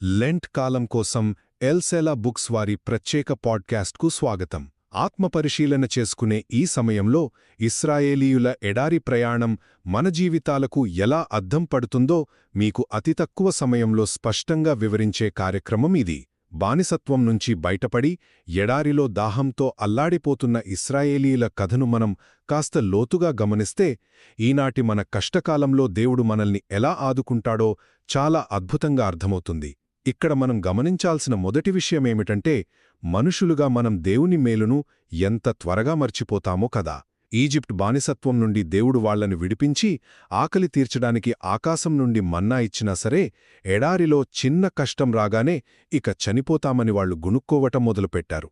Lent కాలం కోసం ఎల్సెలా books వారి ప్రత్యేక పాడ్కాస్ట్కు స్వాగతం. ఆత్మపరిశీలన చేసుకునే ఈ సమయంలో ఇశ్రాయేలీయుల ఎడారి ప్రయాణం మన జీవితాలకు ఎలా అద్దం పడుతుందో మీకు అతి తక్కువ సమయంలో స్పష్టంగా వివరించే కార్యక్రమం ఇది. బానిసత్వం నుంచి బయటపడి ఎడారిలో దాహంతో అల్లాడిపోతున్న ఇశ్రాయేలీయుల కథను మనం కాస్త లోతుగా గమనిస్తే ఈనాటి మన కష్టకాలంలో దేవుడు మనల్ని ఎలా ఆదుకుంటాడో చాలా అద్భుతంగా అర్థమవుతుంది. ఇక్కడ మనం గమనించాల్సిన మొదటి విషయమేమిటంటే, మనుషులుగా మనం దేవుని మేలును ఎంత త్వరగా మర్చిపోతామో కదా. ఈజిప్ట్ బానిసత్వం నుండి దేవుడు వాళ్లను విడిపించి ఆకలి తీర్చడానికి ఆకాశం నుండి మన్నా ఇచ్చినా సరే, ఎడారిలో చిన్న కష్టం రాగానే ఇక చనిపోతామని వాళ్లు గుణుక్కోవటం మొదలుపెట్టారు.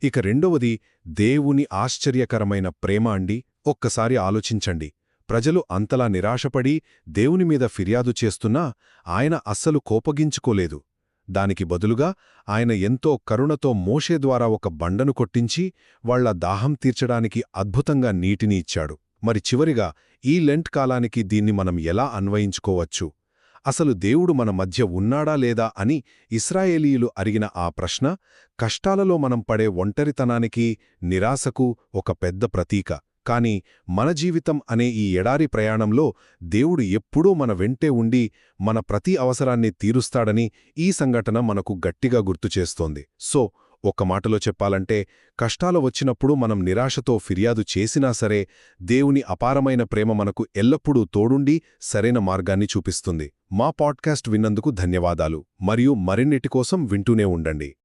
ఇక రెండవది దేవుని ఆశ్చర్యకరమైన ప్రేమ అండి. ఒక్కసారి ఆలోచించండి. ప్రజలు అంతలా నిరాశపడి దేవుని మీద ఫిర్యాదు చేస్తున్నా ఆయన అస్సలు కోపగించుకోలేదు. దానికి బదులుగా ఆయన ఎంతో కరుణతో మోషే ద్వారా ఒక బండను కొట్టించి వాళ్ల దాహం తీర్చడానికి అద్భుతంగా నీటిని ఇచ్చాడు. మరి చివరిగా ఈ లెంట్ కాలానికి దీన్ని మనం ఎలా అన్వయించుకోవచ్చు? అసలు దేవుడు మన మధ్య ఉన్నాడా లేదా అని ఇశ్రాయేలీయులు అడిగిన ఆ ప్రశ్న కష్టాలలో మనం పడే ఒంటరితనానికి, నిరాశకు ఒక పెద్ద ప్రతీక. కాని మన జీవితం అనే ఈ ఎడారి ప్రయాణంలో దేవుడు ఎప్పుడూ మన వెంటే ఉండి మన ప్రతి అవసరాన్ని తీరుస్తాడని ఈ సంఘటన మనకు గట్టిగా గుర్తుచేస్తోంది. సో ఒక్క మాటలో చెప్పాలంటే, కష్టాలు వచ్చినప్పుడు మనం నిరాశతో ఫిర్యాదు చేసినా సరే, దేవుని అపారమైన ప్రేమ మనకు ఎల్లప్పుడూ తోడుండి సరైన మార్గాన్ని చూపిస్తుంది. మా పాడ్కాస్ట్ విన్నందుకు ధన్యవాదాలు. మరియు మరిన్నిటి కోసం వింటూనే ఉండండి.